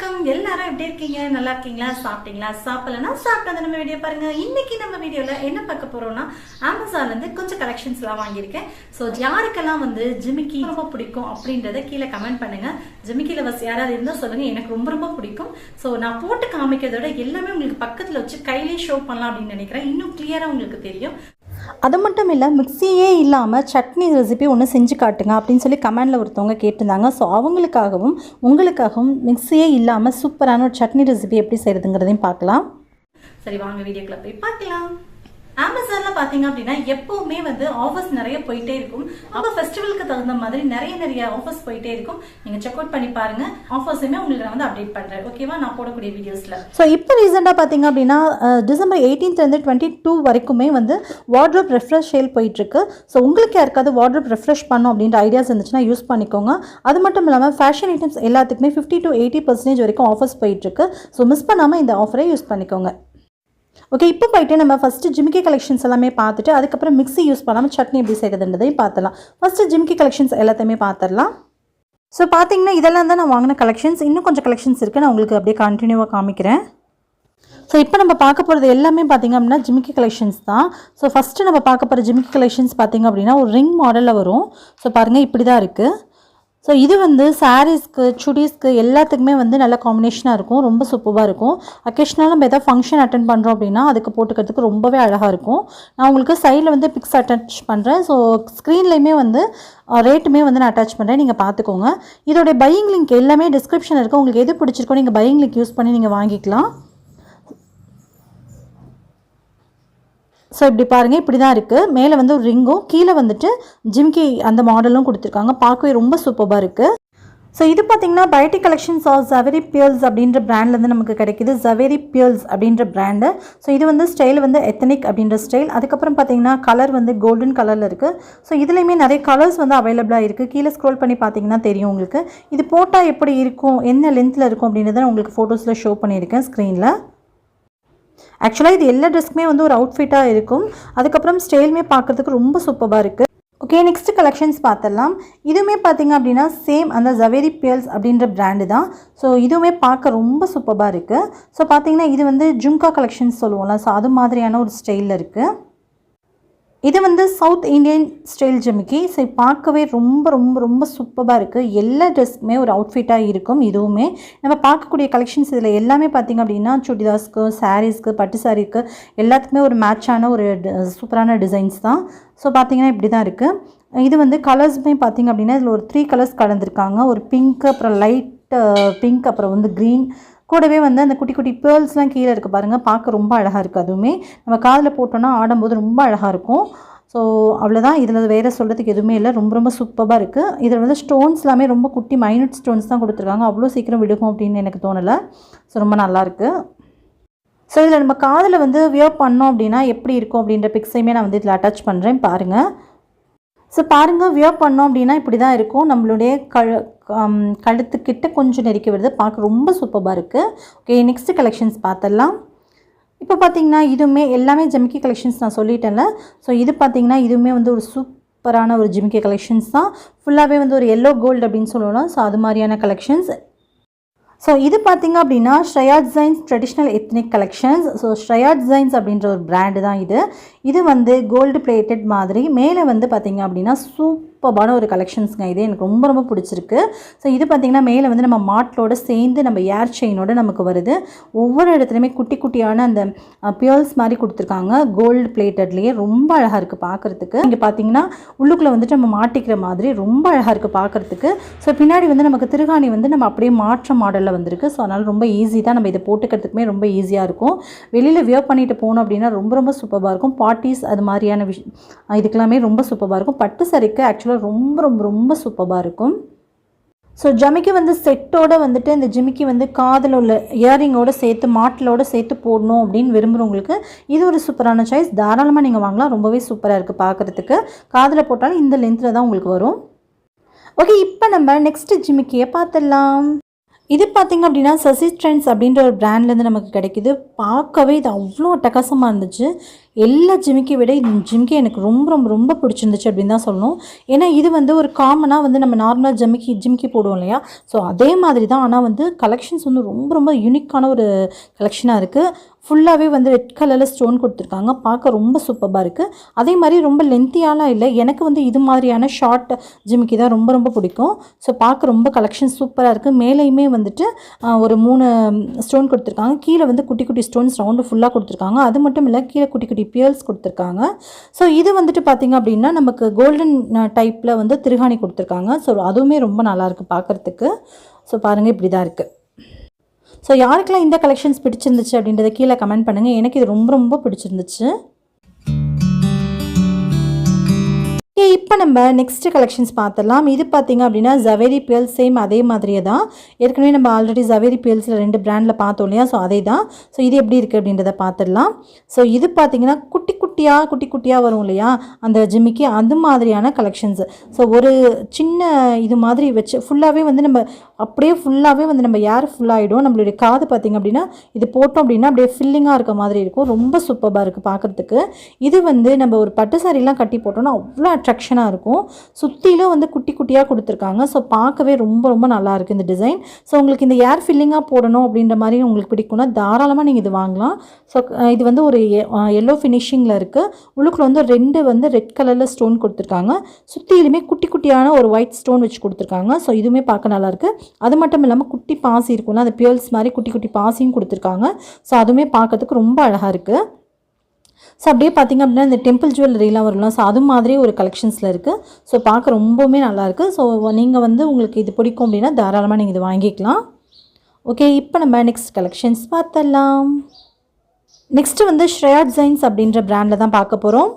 வணக்கம் எல்லாரும் எப்படி இருக்கீங்க நல்லா இருக்கீங்களா சாப்பிட்டீங்களா சாப்பிடலனா சாப்பிட்டத நம்ம வீடியோ பாருங்க இன்னைக்கு நம்ம வீடியோல என்ன பார்க்க போறோம்னா Amazonல இருந்து கொஞ்சம் கலெக்ஷன்ஸ்லாம் வாங்கியிருக்கேன் சோ யாருக்கெல்லாம் வந்து ஜிமிக்கி ரொம்ப பிடிக்கும் அப்படின்றத கீழே கமெண்ட் பண்ணுங்க ஜிமிக்கி லவர்ஸ் யாராவது இருந்தா சொல்லுங்க எனக்கு ரொம்ப ரொம்ப பிடிக்கும் சோ நான் போட்டு காமிக்கிறதோட எல்லாமே உங்களுக்கு பக்கத்துல வச்சு கையிலே ஷோ பண்ணலாம் அப்படின்னு நினைக்கிறேன் இன்னும் கிளியரா உங்களுக்கு தெரியும் அது மட்டும் இல்லை மிக்ஸியே இல்லாமல் சட்னி ரெசிபி ஒன்று செஞ்சு காட்டுங்க அப்படின்னு சொல்லி கமெண்டில் ஒருத்தவங்க கேட்டிருந்தாங்க ஸோ அவங்களுக்காகவும் உங்களுக்காகவும் மிக்ஸியே இல்லாமல் சூப்பரான ஒரு சட்னி ரெசிபி எப்படி செய்கிறதுங்கிறதையும் பார்க்கலாம். சரி வாங்க வீடியோக்குள்ள போய் பார்க்கலாம். Amazonல பாத்தீங்க அப்படின்னா எப்பவுமே வந்து ஆஃபர்ஸ் நிறைய போயிட்டே இருக்கும். அப்ப ஃபெஸ்டிவலுக்கு தகுந்த மாதிரி நிறைய ஆஃபர்ஸ் போயிட்டே இருக்கும். நீங்க செக் அவுட் பண்ணி பாருங்க. ஆஃபர்ஸுமே உங்களுக்கு நான் வந்து அப்டேட் பண்றேன். ஓகேவா நான் போடக்கூடிய வீடியோஸ்ல. ஸோ இப்போ ரீசெண்டாக பார்த்தீங்க அப்படின்னா டிசம்பர் 18th 22 வரைக்குமே வந்து வார்ட்ரோப் ரெஃப்ரெஷ் சேல் போயிட்டு இருக்கு. ஸோ உங்களுக்கு யாருக்காவது வார்ட்ரோப் ரெஃப்ரெஷ் பண்ணும் அப்படின்ற ஐடியாஸ் இருந்துச்சுன்னா யூஸ் பண்ணிக்கோங்க. அது மட்டும் இல்லாமல் ஃபேஷன் ஐட்டம்ஸ் எல்லாத்துக்குமே 50 to 80% வரைக்கும் ஆஃபர்ஸ் போயிட்டு இருக்கு. ஸோ மிஸ் பண்ணாமல் இந்த ஆஃபரை யூஸ் பண்ணிக்கோங்க. ஓகே இப்போ போய்ட்டு நம்ம ஃபஸ்ட்டு ஜிமிக்கி கலெக்ஷன்ஸ் எல்லாமே பார்த்துட்டு அதுக்கப்புறம் மிக்ஸி யூஸ் பண்ணாமல் சட்னி எப்படி செய்கிறதுன்றதையும் பார்த்துலாம். ஃபஸ்ட்டு ஜிமிக்கி கலெக்ஷன்ஸ் எல்லாத்தையுமே பார்த்துடலாம். ஸோ பார்த்தீங்கன்னா இதெல்லாம் தான் நான் வாங்கின கலெக்ஷன்ஸ். இன்னும் கொஞ்சம் கலெக்ஷன்ஸ் இருக்குது, நான் உங்களுக்கு அப்படியே கண்டினியூவாக காமிக்கிறேன். ஸோ இப்போ நம்ம பார்க்க போகிறது எல்லாமே பார்த்திங்க அப்படின்னா ஜிமிக்கி கலெக்ஷன்ஸ் தான். ஸோ ஃபஸ்ட்டு நம்ம பார்க்க போகிற ஜிமிக்கி கலெக்ஷன்ஸ் பார்த்திங்க அப்படின்னா ஒரு ரிங் மாடலில் வரும். ஸோ பாருங்கள் இப்படி தான் இருக்குது. ஸோ இது வந்து சாரீஸ்க்கு சுடிஸ்க்கு எல்லாத்துக்குமே வந்து நல்ல காம்பினேஷனாக இருக்கும், ரொம்ப சூப்பராக இருக்கும். அக்கேஷனலாக நம்ம எதாவது ஃபங்க்ஷன் அட்டென்ட் பண்ணுறோம் அப்படின்னா அதுக்கு போட்டுக்கிறதுக்கு ரொம்பவே அழகாக இருக்கும். நான் உங்களுக்கு சைடில் வந்து பிக்ஸ் அட்டாச் பண்ணுறேன். ஸோ ஸ்க்ரீன்லேயுமே வந்து ரேட்டுமே வந்து நான் அட்டாச் பண்ணுறேன், நீங்கள் பார்த்துக்கோங்க. இதோடைய பையிங் லிங்க் எல்லாமே டிஸ்கிரிப்ஷன் இருக்குது. உங்களுக்கு எது பிடிச்சிருக்கோ நீங்கள் பையிங் லிங்க் யூஸ் பண்ணி நீங்கள் வாங்கிக்கலாம். ஸோ இப்படி பாருங்கள் இப்படி தான் இருக்குது. மேலே வந்து ஒரு ரிங்கும் கீழே வந்துட்டு ஜிம்கி அந்த மாடலும் கொடுத்துருக்காங்க. பார்க்கவே ரொம்ப சூப்பராக இருக்குது. ஸோ இது பார்த்திங்கன்னா பயோட்டிக் கலெக்ஷன்ஸ் ஆஃப் ஜவேரி பியர்ஸ் அப்படின்ற பிராண்ட்லேருந்து நமக்கு கிடைக்கிது. ஜவேரி பியர்ஸ் அப்படின்ற பிராண்டு. ஸோ இது வந்து ஸ்டைல் வந்து எத்தனிக் அப்படின்ற ஸ்டைல். அதுக்கப்புறம் பார்த்திங்கன்னா கலர் வந்து கோல்டன் கலரில் இருக்குது. ஸோ இதுலேயுமே நிறைய கலர்ஸ் வந்து அவைலபிளாக இருக்குது. கீழே ஸ்க்ரோல் பண்ணி பார்த்திங்கன்னா தெரியும் உங்களுக்கு. இது போட்டால் எப்படி இருக்கும், என்ன லென்த்தில் இருக்கும் அப்படின்றத நான் உங்களுக்கு ஃபோட்டோஸில் ஷோ பண்ணியிருக்கேன் ஸ்க்ரீனில். ஆக்சுவலாக இது எல்லா ட்ரெஸ்க்குமே வந்து ஒரு அவுட்ஃபிட்டாக இருக்கும். அதுக்கப்புறம் ஸ்டைலுமே பார்க்குறதுக்கு ரொம்ப சூப்பராக இருக்குது. ஓகே நெக்ஸ்ட் கலெக்ஷன்ஸ் பார்த்துடலாம். இதுவுமே பார்த்திங்க அப்படின்னா சேம் அந்த ஜவேரி பியர்ஸ் அப்படின்ற பிராண்டு தான். ஸோ இதுவுமே பார்க்க ரொம்ப சூப்பராக இருக்குது. ஸோ பார்த்திங்கன்னா இது வந்து ஜும்கா கலெக்ஷன்ஸ் சொல்லுவோம்ல, ஸோ அது மாதிரியான ஒரு ஸ்டைலில் இருக்குது. இது வந்து சவுத் இண்டியன் ஸ்டைல் ஜிமிக்கி. ஸோ பார்க்கவே ரொம்ப ரொம்ப ரொம்ப சூப்பராக இருக்குது. எல்லா ட்ரெஸ்க்குமே ஒரு அவுட்ஃபிட்டாக இருக்கும். இதுவுமே நம்ம பார்க்கக்கூடிய கலெக்ஷன்ஸ் இதில் எல்லாமே பார்த்திங்க அப்படின்னா சுடிதாஸ்க்கு சாரீஸ்க்கு பட்டு சாரீக்கு எல்லாத்துக்குமே ஒரு மேட்சான ஒரு சூப்பரான டிசைன்ஸ் தான். ஸோ பார்த்திங்கன்னா இப்படி தான் இருக்குது. இது வந்து கலர்ஸுமே பார்த்திங்க அப்படின்னா இதில் ஒரு 3 கலர்ஸ் கலந்துருக்காங்க. ஒரு பிங்க், அப்புறம் லைட் பிங்க், அப்புறம் வந்து க்ரீன், கூடவே வந்து அந்த குட்டி குட்டி பேர்ல்ஸ்லாம் கீழே இருக்குது பாருங்கள். பார்க்க ரொம்ப அழகாக இருக்குது. அதுவுமே நம்ம காதில் போட்டோன்னா ஆடும்போது ரொம்ப அழகாக இருக்கும். ஸோ அவ்வளோதான், இதில் வேறு சொல்கிறதுக்கு எதுவுமே இல்லை. ரொம்ப ரொம்ப சூப்பராக இருக்குது. இதில் வந்து ஸ்டோன்ஸ் எல்லாமே ரொம்ப குட்டி மைனூட் ஸ்டோன்ஸ் தான் கொடுத்துருக்காங்க. அவ்வளோ சீக்கிரம் விடுகும் அப்படின்னு எனக்கு தோணலை. ஸோ ரொம்ப நல்லாயிருக்கு. ஸோ இதில் நம்ம காதில் வந்து வியர் பண்ணோம் அப்படின்னா எப்படி இருக்கும் அப்படின்ற பிக்ஸையுமே நான் வந்து இதில் அட்டாச் பண்ணுறேன் பாருங்கள். ஸோ பாருங்கள் வியர் பண்ணோம் அப்படின்னா இப்படி தான் இருக்கும். நம்மளுடைய கழுத்துக்கிட்ட கொஞ்சம் நெருக்கி வருது. பார்க்க ரொம்ப சூப்பராக இருக்குது. ஓகே நெக்ஸ்ட் கலெக்ஷன்ஸ் பார்த்துடலாம். இப்போ பார்த்திங்கன்னா இதுவுமே எல்லாமே ஜிமிக்கி கலெக்ஷன்ஸ் நான் சொல்லிட்டேன்ல. ஸோ இது பார்த்திங்கன்னா இதுவுமே வந்து ஒரு சூப்பரான ஒரு ஜிமிக்கி கலெக்ஷன்ஸ் தான். ஃபுல்லாகவே வந்து ஒரு எல்லோ கோல்டு அப்படின்னு சொல்லலாம். ஸோ அது மாதிரியான கலெக்ஷன்ஸ். ஸோ இது பார்த்திங்க அப்படின்னா Shreya designs traditional ethnic collections. So Shreya designs அப்படின்ற ஒரு பிராண்டு தான் இது. இது வந்து கோல்டு பிளேட்டட் மாதிரி மேலே வந்து பார்த்திங்க அப்படின்னா சூப்பரான ஒரு கலெக்ஷன்ஸுங்க. இது எனக்கு ரொம்ப ரொம்ப பிடிச்சிருக்கு. ஸோ இது பார்த்திங்கன்னா மேலே வந்து நம்ம மாட்டலோடு சேர்ந்து நம்ம ஏர் செயினோடு நமக்கு வருது. ஒவ்வொரு இடத்துலையுமே குட்டி குட்டியான அந்த பியர்ஸ் மாதிரி கொடுத்துருக்காங்க. கோல்டு பிளேட்டட்லேயே ரொம்ப அழகாக இருக்குது பார்க்குறதுக்கு. இங்கே பார்த்திங்கன்னா உள்ளுக்குள்ளே வந்துட்டு நம்ம மாட்டிக்கிற மாதிரி ரொம்ப அழகாக இருக்குது பார்க்குறதுக்கு. ஸோ பின்னாடி வந்து நமக்கு திருகாணி வந்து நம்ம அப்படியே மாற்ற மாடலில் வந்திருக்கு. ஸோ அதனால் ரொம்ப ஈஸி தான், நம்ம இதை போட்டுக்கிறதுக்குமே ரொம்ப ஈஸியாக இருக்கும். வெளியில் வியர் பண்ணிட்டு போனோம் அப்படின்னா ரொம்ப ரொம்ப சூப்பராக இருக்கும். பார்ட்டிஸ் அது மாதிரியான இதுக்கெல்லாமே ரொம்ப சூப்பராக இருக்கும். பட்டு சரிக்கு ஆக்சுவலாக ரொம்ப ரொம்ப ரொம்ப சூப்பராக இருக்கும். ஸோ ஜிமிக்கி வந்து செட்டோடு வந்துட்டு இந்த ஜிமிக்கி வந்து காதில் உள்ள இயரிங்கோடு சேர்த்து மாட்டிலோடு சேர்த்து போடணும் அப்படின்னு விரும்புகிறவங்களுக்கு இது ஒரு சூப்பரான சாய்ஸ். தாராளமாக நீங்கள் வாங்கலாம். ரொம்பவே சூப்பராக இருக்குது பார்க்குறதுக்கு. காதில் போட்டாலும் இந்த லென்த்தில் தான் உங்களுக்கு வரும். ஓகே இப்போ நம்ம நெக்ஸ்ட்டு ஜிமிக்கியை பார்த்துடலாம். இது பார்த்திங்க அப்படின்னா சசி ட்ரெண்ட்ஸ் அப்படின்ற ஒரு பிராண்ட்லேருந்து நமக்கு கிடைக்கிது. பார்க்கவே இது அவ்வளோ அட்டகாசமாக இருந்துச்சு. எல்லா ஜிமிக்கி விட இந்த ஜிமிக்கி எனக்கு ரொம்ப ரொம்ப ரொம்ப பிடிச்சிருந்துச்சு அப்படின்னு தான் சொல்லணும். ஏன்னா இது வந்து ஒரு காமனாக வந்து நம்ம நார்மலாக ஜிமிக்கி போடுவோம் இல்லையா, ஸோ அதே மாதிரி தான். ஆனால் வந்து கலெக்ஷன்ஸ் வந்து ரொம்ப ரொம்ப யூனிக்கான ஒரு கலெக்ஷனாக இருக்குது. ஃபுல்லாகவே வந்து ரெட் கலரில் ஸ்டோன் கொடுத்துருக்காங்க. பார்க்க ரொம்ப சூப்பராக இருக்குது. அதே மாதிரி ரொம்ப லென்த்தியாலாம் இல்லை. எனக்கு வந்து இது மாதிரியான ஷார்ட் ஜிமிக்கி தான் ரொம்ப ரொம்ப பிடிக்கும். ஸோ பார்க்க ரொம்ப கலெக்ஷன் சூப்பராக இருக்குது. மேலேயுமே வந்துட்டு ஒரு 3 ஸ்டோன் கொடுத்துருக்காங்க. கீழே வந்து குட்டி குட்டி ஸ்டோன்ஸ் ரவுண்டு ஃபுல்லாக கொடுத்துருக்காங்க. அது மட்டும் இல்லை, கீழே குட்டி குட்டி பியர்ஸ் கொடுத்துருக்காங்க. ஸோ இது வந்துட்டு பார்த்திங்க அப்படின்னா நமக்கு கோல்டன் டைப்பில் வந்து திருகாணி கொடுத்துருக்காங்க. ஸோ அதுவுமே ரொம்ப நல்லாயிருக்கு பார்க்குறதுக்கு. ஸோ பாருங்கள், இப்படி தான் இருக்குது. ஸோ யாருக்கெல்லாம் இந்த கலெக்ஷன்ஸ் பிடிச்சிருந்துச்சு அப்படின்றத கீழே கமெண்ட் பண்ணுங்கள். எனக்கு இது ரொம்ப ரொம்ப பிடிச்சிருந்துச்சு. இப்போ நம்ம நெக்ஸ்ட்டு கலெக்ஷன்ஸ் பார்த்துடலாம். இது பார்த்திங்க அப்படின்னா ஜவேரி பியல்ஸ், சேம் அதே மாதிரியே தான். ஏற்கனவே நம்ம ஆல்ரெடி ஜவேரி பியல்ஸில் 2 பிராண்டில் பார்த்தோம் இல்லையா, ஸோ அதே தான். ஸோ இது எப்படி இருக்குது அப்படின்றத பார்த்துடலாம். ஸோ இது பார்த்திங்கன்னா குட்டி குட்டியாக வரும் இல்லையா அந்த ஜிமிக்கி, அது மாதிரியான கலெக்ஷன்ஸு. ஸோ ஒரு சின்ன இது மாதிரி வச்சு ஃபுல்லாகவே வந்து நம்ம அப்படியே ஃபுல்லாகவே வந்து நம்ம ஏர் ஃபுல்லாகிடும். நம்மளுடைய காது பார்த்திங்க அப்படின்னா இது போட்டோம் அப்படின்னா அப்படியே ஃபில்லிங்காக இருக்க மாதிரி இருக்கும். ரொம்ப சூப்பராக இருக்குது பார்க்குறதுக்கு. இது வந்து நம்ம ஒரு பட்டு சாரிலாம் கட்டி போட்டோம்னா அவ்வளோ அட்ராக்ஷனாக இருக்கும். சுற்றிலும் வந்து குட்டி குட்டியாக கொடுத்துருக்காங்க. ஸோ பார்க்கவே ரொம்ப ரொம்ப நல்லாயிருக்கு இந்த டிசைன். ஸோ உங்களுக்கு இந்த ஏர் ஃபில்லிங்காக போடணும் அப்படின்ற மாதிரி உங்களுக்கு பிடிக்கும்னா தாராளமாக நீங்கள் இது வாங்கலாம். ஸோ இது வந்து ஒரு எல்லோ ஃபினிஷிங்கில் இருக்குது. உள்ளுக்குள்ள வந்து 2 வந்து ரெட் கலரில் ஸ்டோன் கொடுத்துருக்காங்க. சுற்றிலுமே குட்டி குட்டியான ஒரு ஒயிட் ஸ்டோன் வச்சு கொடுத்துருக்காங்க. ஸோ இதுவுமே பார்க்க நல்லாயிருக்கு. அது மட்டும் இல்லாமல் குட்டி பாசி இருக்கும்ல, அந்த பியர்ஸ் மாதிரி குட்டி குட்டி பாசியும் கொடுத்துருக்காங்க. ஸோ அதுவுமே பார்க்கறதுக்கு ரொம்ப அழகாக இருக்குது. ஸோ அப்படியே பார்த்திங்க அப்படின்னா இந்த டெம்பிள் ஜுவல்லரிலாம் வரலாம். ஸோ அது மாதிரி ஒரு கலெக்ஷன்ஸில் இருக்குது. ஸோ பார்க்க ரொம்பவுமே நல்லாயிருக்கு. ஸோ நீங்கள் வந்து உங்களுக்கு இது பிடிக்கும் அப்படின்னா தாராளமாக நீங்கள் இது வாங்கிக்கலாம். ஓகே, இப்போ நம்ம நெக்ஸ்ட் கலெக்ஷன்ஸ் பார்த்துடலாம். நெக்ஸ்ட்டு வந்து ஸ்ரேயா டிசைன்ஸ் அப்படின்ற பிராண்டில் தான் பார்க்க போகிறோம்.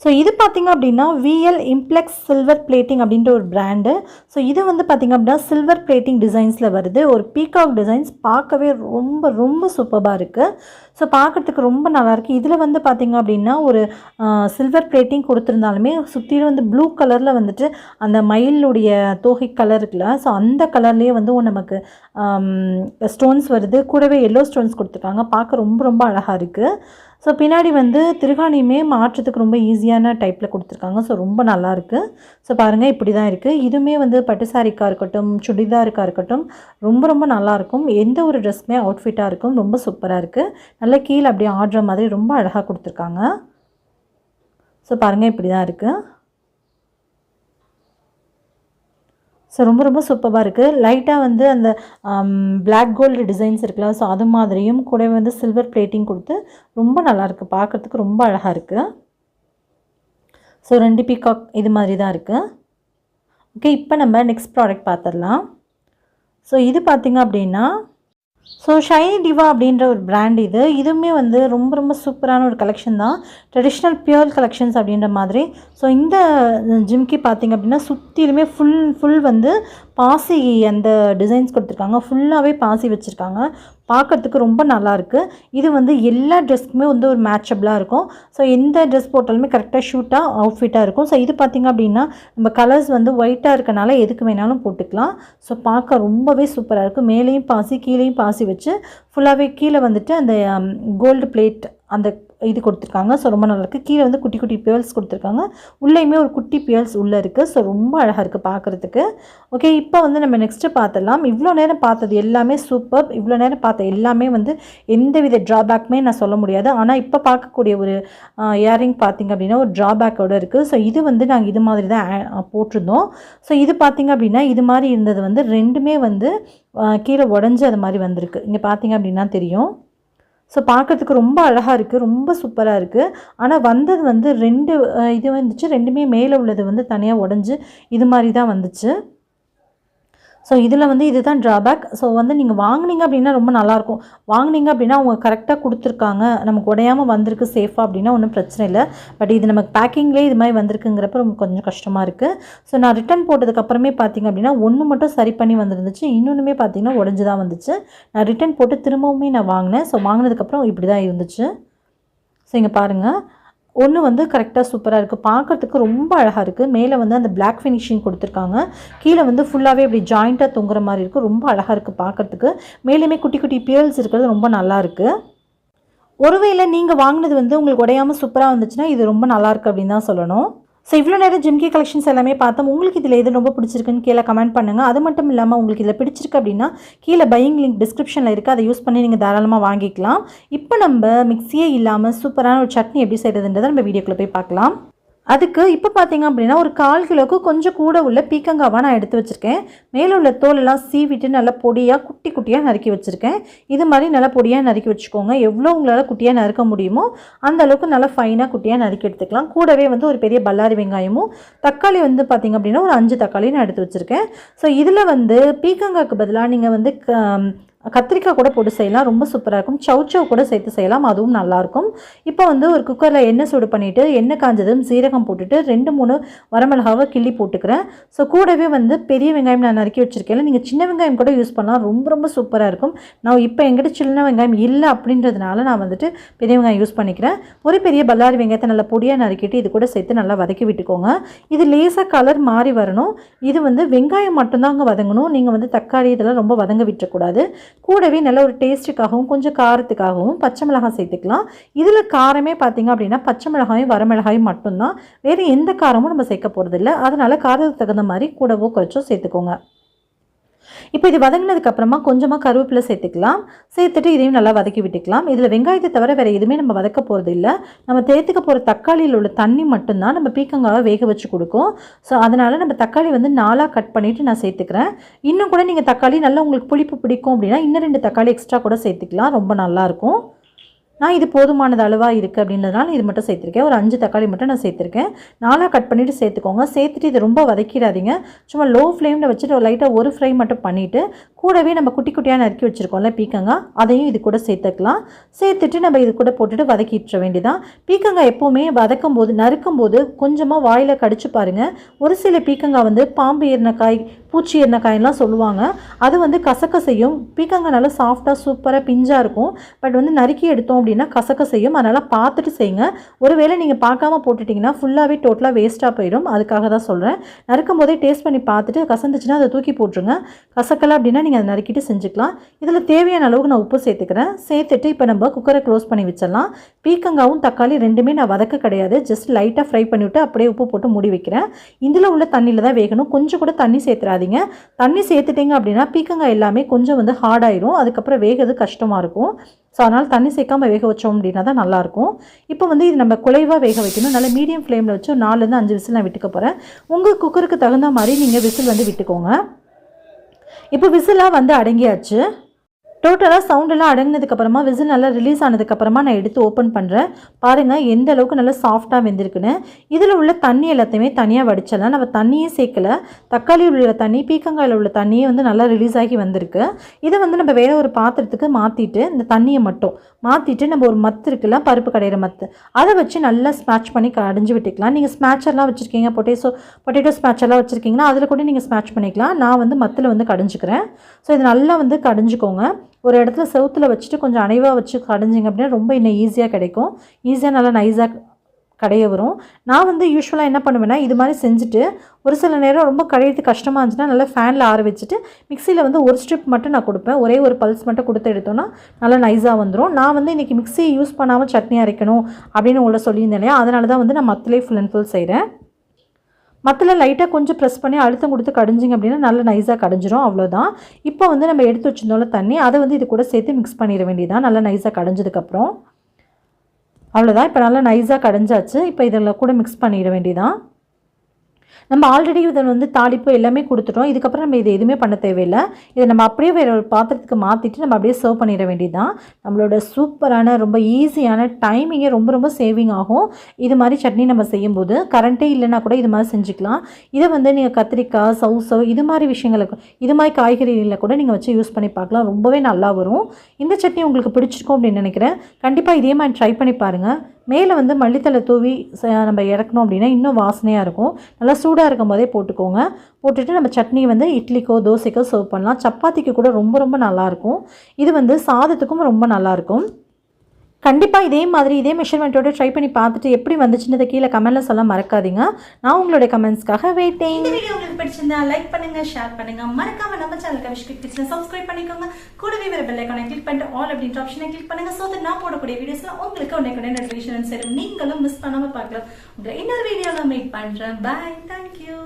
ஸோ இது பார்த்திங்க அப்படின்னா விஎல் இம்ப்ளெக்ஸ் சில்வர் பிளேட்டிங் அப்படின்ற ஒரு பிராண்டு. ஸோ இது வந்து பார்த்திங்க அப்படின்னா சில்வர் பிளேட்டிங் டிசைன்ஸில் வருது. ஒரு பீகாக் டிசைன்ஸ் பார்க்கவே ரொம்ப ரொம்ப சூப்பராக இருக்குது. ஸோ பார்க்குறதுக்கு ரொம்ப நல்லாயிருக்கு. இதில் வந்து பார்த்திங்க அப்படின்னா ஒரு சில்வர் பிளேட்டிங் கொடுத்துருந்தாலுமே சுற்றிலும் வந்து ப்ளூ கலரில் வந்துட்டு அந்த மயிலுடைய தோகை கலர் இருக்குல்ல, ஸோ அந்த கலர்லேயே வந்து நமக்கு ஸ்டோன்ஸ் வருது. கூடவே எல்லோ ஸ்டோன்ஸ் கொடுத்துருக்காங்க. பார்க்க ரொம்ப ரொம்ப அழகாக இருக்குது. ஸோ பின்னாடி வந்து திருகாணியுமே மாற்றத்துக்கு ரொம்ப ஈஸியான டைப்பில் கொடுத்துருக்காங்க. ஸோ ரொம்ப நல்லாயிருக்கு. ஸோ பாருங்கள், இப்படி தான் இருக்குது. இதுவுமே வந்து பட்டு சாரிக்காக இருக்கட்டும், சுடிதாருக்காக இருக்கட்டும், ரொம்ப ரொம்ப நல்லாயிருக்கும். எந்த ஒரு ட்ரெஸ்ஸுமே அவுட்ஃபிட்டாக இருக்கும். ரொம்ப சூப்பராக இருக்குது. நல்லா கீழே அப்படியே ஆடுற மாதிரி ரொம்ப அழகாக கொடுத்துருக்காங்க. ஸோ பாருங்கள், இப்படி தான் இருக்குது. ஸோ ரொம்ப ரொம்ப சூப்பராக இருக்குது. லைட்டாக வந்து அந்த பிளாக் கோல்டு டிசைன்ஸ் இருக்குல்ல, ஸோ அது மாதிரியும் கூட வந்து சில்வர் பிளேட்டிங் கொடுத்து ரொம்ப நல்லாயிருக்கு. பார்க்குறதுக்கு ரொம்ப அழகாக இருக்குது. ஸோ 2 பீகாக் இது மாதிரி தான் இருக்குது. ஓகே, இப்போ நம்ம நெக்ஸ்ட் ப்ராடக்ட் பார்த்துடலாம். ஸோ இது பார்த்திங்க அப்படின்னா ஸோ ஷைனி டிவா அப்படின்ற ஒரு பிராண்ட் இது. இதுவுமே வந்து ரொம்ப ரொம்ப சூப்பரான ஒரு கலெக்ஷன் தான். ட்ரெடிஷ்னல் பியூர் கலெக்ஷன்ஸ் அப்படின்ற மாதிரி. ஸோ இந்த ஜிம்கி பார்த்திங்க அப்படின்னா சுற்றிலுமே ஃபுல் வந்து பாசி அந்த டிசைன்ஸ் கொடுத்துருக்காங்க. ஃபுல்லாகவே பாசி வச்சுருக்காங்க. பார்க்குறதுக்கு ரொம்ப நல்லாயிருக்கு. இது வந்து எல்லா ட்ரெஸ்க்குமே வந்து ஒரு மேட்சபிளாக இருக்கும். ஸோ எந்த ட்ரெஸ் போட்டாலுமே கரெக்டாக ஷூட்டாக அவுட்ஃபிட்டாக இருக்கும். ஸோ இது பார்த்திங்க அப்படின்னா நம்ம கலர்ஸ் வந்து ஒயிட்டாக இருக்கனால எதுக்கு வேணாலும் போட்டுக்கலாம். ஸோ பார்க்க ரொம்பவே சூப்பராக இருக்குது. மேலேயும் பாசி கீழேயும் பாசி வச்சு ஃபுல்லாகவே கீழே வந்துட்டு அந்த கோல்டு பிளேட் அந்த இது கொடுத்துருக்காங்க. ஸோ ரொம்ப நல்லாயிருக்கு. கீழே வந்து குட்டி குட்டி பியர்ஸ் கொடுத்துருக்காங்க. உள்ளேயுமே ஒரு குட்டி பியர்ஸ் உள்ளே இருக்குது. ஸோ ரொம்ப அழகாக இருக்குது பார்க்குறதுக்கு. ஓகே, இப்போ வந்து நம்ம நெக்ஸ்ட்டு பார்த்துடலாம். இவ்வளோ நேரம் பார்த்தது எல்லாமே சூப்பர். இவ்வளோ நேரம் பார்த்த எல்லாமே வந்து எந்தவித ட்ராபேக்குமே நான் சொல்ல முடியாது. ஆனால் இப்போ பார்க்கக்கூடிய ஒரு இயரிங் பார்த்திங்க அப்படின்னா ஒரு ட்ராபேக்கோடு இருக்குது. ஸோ இது வந்து நாங்கள் இது மாதிரி தான் போட்டிருந்தோம். ஸோ இது பார்த்திங்க அப்படின்னா இது மாதிரி இருந்தது வந்து 2மே வந்து கீழே உடஞ்சி அது மாதிரி வந்திருக்கு. இங்கே பார்த்திங்க அப்படின்னா தெரியும். ஸோ பார்க்குறதுக்கு ரொம்ப அழகாக இருக்குது. ரொம்ப சூப்பராக இருக்குது. ஆனால் வந்தது வந்து 2 இது வந்துச்சு. 2மே மேலே உள்ளது வந்து தனியாக உடஞ்சி இது மாதிரி தான் வந்துச்சு. ஸோ இதில் வந்து இதுதான் ட்ராபேக். ஸோ வந்து நீங்கள் வாங்கினீங்க அப்படின்னா ரொம்ப நல்லாயிருக்கும். வாங்கினீங்க அப்படின்னா அவங்க கரெக்டாக கொடுத்துருக்காங்க, நமக்கு உடையாமல் வந்திருக்கு சேஃபாக அப்படின்னா ஒன்றும் பிரச்சனை இல்லை. பட் இது நமக்கு பேக்கிங்லேயே இது மாதிரி வந்திருக்குங்கிறப்ப ரொம்ப கொஞ்சம் கஷ்டமாக இருக்குது. ஸோ நான் ரிட்டன் போட்டதுக்கப்புறமே பார்த்திங்க அப்படின்னா ஒன்று மட்டும் சரி பண்ணி வந்துருந்துச்சு. இன்னொன்றுமே பார்த்திங்கன்னா உடஞ்சி தான் வந்துச்சு. நான் ரிட்டன் போட்டு திரும்பவுமே நான் வாங்கினேன். ஸோ வாங்கினதுக்கப்புறம் இப்படி தான் இருந்துச்சு. ஸோ இங்கே பாருங்கள், ஒன்று வந்து கரெக்டாக சூப்பராக இருக்குது. பார்க்குறதுக்கு ரொம்ப அழகாக இருக்குது. மேலே வந்து அந்த பிளாக் ஃபினிஷிங் கொடுத்துருக்காங்க. கீழே வந்து ஃபுல்லாகவே அப்படி ஜாயிண்ட்டாக தொங்குற மாதிரி இருக்குது. ரொம்ப அழகாக இருக்குது பார்க்குறதுக்கு. மேலேயுமே குட்டி குட்டி பியர்ஸ் இருக்கிறது ரொம்ப நல்லா இருக்குது. ஒருவேளை நீங்கள் வாங்கினது வந்து உங்களுக்கு உடையாமல் சூப்பராக வந்துச்சுன்னா இது ரொம்ப நல்லாயிருக்கு அப்படின்னு தான் சொல்லணும். ஸோ இவ்வளோ நேரம் ஜிம்கி கலெக்ஷன்ஸ் எல்லாமே பார்த்தோம். உங்களுக்கு இதில் எது ரொம்ப பிடிச்சிருக்குன்னு கீழே கமெண்ட் பண்ணுங்கள். அது மட்டும் இல்லாமல் உங்களுக்கு இதில் பிடிச்சிருக்கு அப்படின்னா கீழே பையிங் லிங்க் டிஸ்கிரிப்ஷனில் இருக்குது, அதை யூஸ் பண்ணி நீங்கள் தாராளமாக வாங்கிக்கலாம். இப்போ நம்ம மிக்ஸியே இல்லாமல் சூப்பரான ஒரு சட்னி எப்படி செய்கிறதுன்றதை நம்ம வீடியோக்குள்ளே போய் பார்க்கலாம். அதுக்கு இப்போ பார்த்தீங்க அப்படின்னா ஒரு 1/4 கிலோவுக்கு கொஞ்சம் கூட உள்ள பீக்கங்காவாக நான் எடுத்து வச்சுருக்கேன். மேலே உள்ள தோலெல்லாம் சீவிட்டு நல்லா பொடியாக குட்டி குட்டியாக நறுக்கி வச்சுருக்கேன். இது மாதிரி நல்லா பொடியாக நறுக்கி வச்சுக்கோங்க. எவ்வளோ உங்களால் குட்டியாக நறுக்க முடியுமோ அந்த அளவுக்கு நல்லா ஃபைனாக குட்டியாக நறுக்கி எடுத்துக்கலாம். கூடவே வந்து ஒரு பெரிய பல்லாரி வெங்காயமும் தக்காளி வந்து பார்த்திங்க அப்படின்னா ஒரு 5 தக்காளி நான் எடுத்து வச்சுருக்கேன். ஸோ இதில் வந்து பீக்கங்காய்க்கு பதிலாக நீங்கள் வந்து கத்திரிக்காய் கூட போட்டு செய்யலாம், ரொம்ப சூப்பராக இருக்கும். சவுச்சவ் கூட சேர்த்து செய்யலாம், அதுவும் நல்லாயிருக்கும். இப்போ வந்து ஒரு குக்கரில் எண்ணெய் சூடு பண்ணிவிட்டு எண்ணெய் காஞ்சதும் சீரகம் போட்டுட்டு 2-3 வரமிளகாவை கிள்ளி போட்டுக்கிறேன். ஸோ கூடவே வந்து பெரிய வெங்காயம் நான் நறுக்கி வச்சுருக்கேன். நீங்கள் சின்ன வெங்காயம் கூட யூஸ் பண்ணலாம், ரொம்ப ரொம்ப சூப்பராக இருக்கும். நான் இப்போ எங்கிட்ட சின்ன வெங்காயம் இல்லை அப்படின்றதுனால நான் வந்துட்டு பெரிய வெங்காயம் யூஸ் பண்ணிக்கிறேன். ஒரு பெரிய பல்லாரி வெங்காயத்தை நல்லா பொடியாக நறுக்கிட்டு இது கூட சேர்த்து நல்லா வதக்கி விட்டுக்கோங்க. இது லேசாக கலர் மாறி வரணும். இது வந்து வெங்காயம் மட்டும்தாங்க வதங்கணும், நீங்கள் வந்து தக்காளி இதெல்லாம் ரொம்ப வதங்க விட்டுறக்கூடாது. கூடவே நல்ல ஒரு டேஸ்ட்டுக்காகவும் கொஞ்சம் காரத்துக்காகவும் பச்சை மிளகாய் சேர்த்துக்கலாம். இதில் காரமே பார்த்திங்க அப்படின்னா பச்சை மிளகாயும் வரமிளகாயும் மட்டும்தான், வேறு எந்த காரமும் நம்ம சேர்க்க போகிறதில்ல. அதனால் காரத்துக்கு தகுந்த மாதிரி கூடவோ குறைச்சோ சேர்த்துக்கோங்க. இப்போ இது வதங்கினதுக்கப்புறமா கொஞ்சமாக கருவேப்பிலை சேர்த்துக்கலாம். சேர்த்துட்டு இதையும் நல்லா வதக்கி விட்டுக்கலாம். இதில் வெங்காயத்தை தவிர வேறு எதுவுமே நம்ம வதக்க போகிறது இல்லை. நம்ம சேர்த்துக்க போகிற தக்காளியில் உள்ள தண்ணி மட்டும்தான் நம்ம பீக்கங்காவை வேக வச்சு கொடுக்கும். ஸோ அதனால் நம்ம தக்காளி வந்து 4ஆக கட் பண்ணிவிட்டு நான் சேர்த்துக்கிறேன். இன்னும் கூட நீங்கள் தக்காளி நல்லா உங்களுக்கு புளிப்பு பிடிக்கும் அப்படின்னா இன்னும் 2 தக்காளி எக்ஸ்ட்ரா கூட சேர்த்துக்கலாம், ரொம்ப நல்லாயிருக்கும். நான் இது போதுமானது அளவாக இருக்குது அப்படின்றதுனால இது மட்டும் சேர்த்துருக்கேன். ஒரு 5 தக்காளி மட்டும் நான் சேர்த்துருக்கேன். 4ஆக கட் பண்ணிவிட்டு சேர்த்துக்கோங்க. சேர்த்துட்டு இதை ரொம்ப வதக்கிடாதீங்க. சும்மா லோ ஃப்ளேமில் வச்சுட்டு லைட்டாக ஒரு ஃப்ரை மட்டும் பண்ணிவிட்டு கூடவே நம்ம குட்டி குட்டியாக நறுக்கி வச்சுருக்கோம்ல பீக்கங்காய், அதையும் இது கூட சேர்த்துக்கலாம். சேர்த்துட்டு நம்ம இது கூட போட்டுட்டு வதக்கிட்டுற வேண்டியதான். பீக்கங்காய் எப்போவுமே வதக்கும் போது நறுக்கும் போது கொஞ்சமாக வாயில் கடிச்சு பாருங்கள். ஒரு சில பீக்கங்காய் வந்து பாம்பு ஏறினக்காய் பூச்சி எண்ணெய்க்காயெல்லாம் சொல்லுவாங்க, அது வந்து கசக்க செய்யும். பீக்கங்காய் நல்லா சாஃப்டாக சூப்பராக பிஞ்சாக இருக்கும். பட் வந்து நறுக்கி எடுத்தோம் அப்படின்னா கசக்க செய்யும். அதனால் பார்த்துட்டு செய்யுங்க. ஒருவேளை நீங்கள் பார்க்காம போட்டுட்டிங்கன்னா ஃபுல்லாகவே டோட்டலாக வேஸ்ட்டாக போயிடும். அதுக்காக தான் சொல்கிறேன். நறுக்கும் போதே டேஸ்ட் பண்ணி பார்த்துட்டு கசந்துச்சுன்னா அதை தூக்கி போட்டுருங்க. கசக்கலை அப்படின்னா நீங்கள் அதை நறுக்கிட்டு செஞ்சுக்கலாம். இதில் தேவையான அளவுக்கு நான் உப்பு சேர்த்துக்கிறேன். சேர்த்துட்டு இப்போ நம்ம குக்கரை க்ளோஸ் பண்ணி வச்சிடலாம். பீக்கங்காவும் தக்காளி ரெண்டுமே நான் வதக்க கிடையாது, ஜஸ்ட் லைட்டாக ஃப்ரை பண்ணிவிட்டு அப்படியே உப்பு போட்டு மூடி வைக்கிறேன். இதில் உள்ள தண்ணியில் தான் வேகணும். கொஞ்சம் கூட தண்ணி சேர்த்துறாதீங்க. தண்ணி சேர்த்துட்டிங்க அப்படின்னா பீக்கங்காய் எல்லாமே கொஞ்சம் வந்து ஹார்டாயிரும், அதுக்கப்புறம் வேகிறது கஷ்டமாக இருக்கும். ஸோ அதனால் தண்ணி சேர்க்காமல் வேக வச்சோம் அப்படின்னா தான் நல்லாயிருக்கும். இப்போ வந்து இது நம்ம குலைவாக வேக வைக்கணும். நல்லா மீடியம் ஃப்ளேமில் வச்சு 4-5 விசில் நான் விட்டுக்க போகிறேன். உங்கள் குக்கருக்கு தகுந்த மாதிரி நீங்கள் விசில் வந்து விட்டுக்கோங்க. இப்போ விசிலாக வந்து அடங்கியாச்சு. டோட்டலாக சவுண்டெல்லாம் அடங்கினதுக்கப்புறமா விசில் நல்லா ரிலீஸ் ஆனதுக்கப்புறமா நான் எடுத்து ஓப்பன் பண்ணுறேன். பாருங்கள் எந்த அளவுக்கு நல்லா சாஃப்டாக வெந்திருக்குன்னு. இதில் உள்ள தண்ணி எல்லாத்தையுமே தனியாக வடிச்சிடலாம். நம்ம தண்ணியே சேர்க்கல, தக்காளியில் உள்ள தண்ணி பீக்கங்காயில் உள்ள தண்ணியே வந்து நல்லா ரிலீஸ் ஆகி வந்திருக்கு. இதை வந்து நம்ம வேறு ஒரு பாத்திரத்துக்கு மாற்றிட்டு இந்த தண்ணியை மட்டும் மாற்றிட்டு நம்ம ஒரு மத்து இருக்குல்ல, பருப்பு கடையிற மத்து, அதை வச்சு நல்லா ஸ்மேட்ச் பண்ணி கடைஞ்சி விட்டுக்கலாம். நீங்கள் ஸ்மேட்சர்லாம் வச்சுருக்கீங்க, பொட்டேட்டோ ஸ்மேட்சர்லாம் வச்சுருக்கீங்கன்னா அதில் கூட நீங்கள் ஸ்மேட்ச் பண்ணிக்கலாம். நான் வந்து மத்தில் வந்து கடைஞ்சிக்கிறேன். ஸோ இது நல்லா வந்து கடைஞ்சிக்கோங்க. ஒரு இடத்துல செவுத்தில் வச்சுட்டு கொஞ்சம் அணைவாக வச்சு கடைஞ்சிங்க அப்படின்னா ரொம்ப இன்னும் ஈஸியாக கிடைக்கும். ஈஸியாக நல்லா நைஸாக கடைய வரும். நான் வந்து யூஸ்வலாக என்ன பண்ணுவேன்னா இது மாதிரி செஞ்சுட்டு ஒரு சில நேரம் ரொம்ப கடையிறதுக்கு கஷ்டமாக இருந்துச்சுன்னா நல்லா ஃபேனில் ஆற வச்சுட்டு மிக்சியில் வந்து ஒரு ஸ்ட்ரிப் மட்டும் நான் கொடுப்பேன். ஒரே ஒரு பல்ஸ் மட்டும் கொடுத்து எடுத்தோன்னா நல்லா நைஸாக வந்துடும். நான் வந்து இன்றைக்கி மிக்ஸி யூஸ் பண்ணாமல் சட்னி அரைக்கணும் அப்படின்னு உங்களை சொல்லியிருந்தேன் இல்லையா, அதனால தான் வந்து நான் மத்திலே ஃபுல் அண்ட் ஃபுல் செய்கிறேன். மத்தில் லைட்டாக கொஞ்சம் ப்ரெஸ் பண்ணி அழுத்தம் கொடுத்து கடைஞ்சிங்க அப்படின்னா நல்லா நைஸாக கடைஞ்சிரும், அவ்வளோதான். இப்போ வந்து நம்ம எடுத்து வச்சிருந்தோம்ல தண்ணி, அதை வந்து இது கூட சேர்த்து மிக்ஸ் பண்ணிட வேண்டியதான். நல்லா நைஸாக கடைஞ்சதுக்கப்புறம் அவ்வளோதான். இப்போ நல்லா நைஸாக கடைஞ்சாச்சு. இப்போ இதில் கூட மிக்ஸ் பண்ணிட வேண்டியதான். நம்ம ஆல்ரெடி இதை வந்து தாளிப்பு எல்லாமே கொடுத்துட்டோம். இதுக்கப்புறம் நம்ம இது எதுவுமே பண்ண தேவையில்லை. இதை நம்ம அப்படியே வேறு ஒரு பாத்திரத்துக்கு மாற்றிட்டு நம்ம அப்படியே சர்வ் பண்ணிட வேண்டியதுதான். நம்மளோட சூப்பரான ரொம்ப ஈஸியான டைமிங்கே ரொம்ப ரொம்ப சேவிங் ஆகும். இது மாதிரி சட்னி நம்ம செய்யும்போது கரண்ட்டே இல்லைன்னா கூட இது மாதிரி செஞ்சுக்கலாம். இதை வந்து நீங்கள் கத்திரிக்காய் சவுசவ் இது மாதிரி விஷயங்களுக்கு இது மாதிரி காய்கறிகளில் கூட நீங்கள் வச்சு யூஸ் பண்ணி பார்க்கலாம். ரொம்பவே நல்லா வரும். இந்த சட்னி உங்களுக்கு பிடிச்சிருக்கும் அப்படின்னு நினைக்கிறேன். கண்டிப்பாக இதே மாதிரி ட்ரை பண்ணி பாருங்கள். மேலே வந்து மல்லித்தலை தூவி நம்ம இறக்கணும் அப்படின்னா இன்னும் வாசனையாக இருக்கும். நல்லா சூடாக இருக்கும் போதே போட்டுக்கோங்க. போட்டுட்டு நம்ம சட்னி வந்து இட்லிக்கோ தோசைக்கோ சர்வ் பண்ணலாம். சப்பாத்திக்கு கூட ரொம்ப ரொம்ப நல்லாயிருக்கும். இது வந்து சாதத்துக்கும் ரொம்ப நல்லாயிருக்கும். கண்டிப்பாக இதே மாதிரி இதே மெஷர்மெண்ட்டோட ட்ரை பண்ணி பார்த்துட்டு எப்படி வந்துச்சுன்னு கீழே கமெண்ட்டில் சொல்ல மறக்காதீங்க. நான் உங்களுடைய கமெண்ட்ஸ்க்காக வெயிட்டிங். இந்த வீடியோ உங்களுக்கு பிடிச்சிருந்தா லைக் பண்ணுங்க, ஷேர் பண்ணுங்க, மறக்காம நம்ம சேனலுக்கு விஷயம் கிட்ஸ்ல சப்ஸ்கிரைப் பண்ணிக்கோங்க. கூடவே வர பெல் ஐகானை கிளிக் பண்ணிட்டு ஆல் அப்படின்ற ஆப்ஷனை கிளிக் பண்ணுங்க. சோ தட் நான் போடக்கூடிய வீடியோஸ்ல உங்களுக்கு உடனே நோட்டிஃபிகேஷன் சேரும். நீங்களும் மிஸ் பண்ணாம பார்க்கலாம். உங்களை இன்னொரு வீடியோல மீட் பண்றேன். பை. தேங்க்யூ.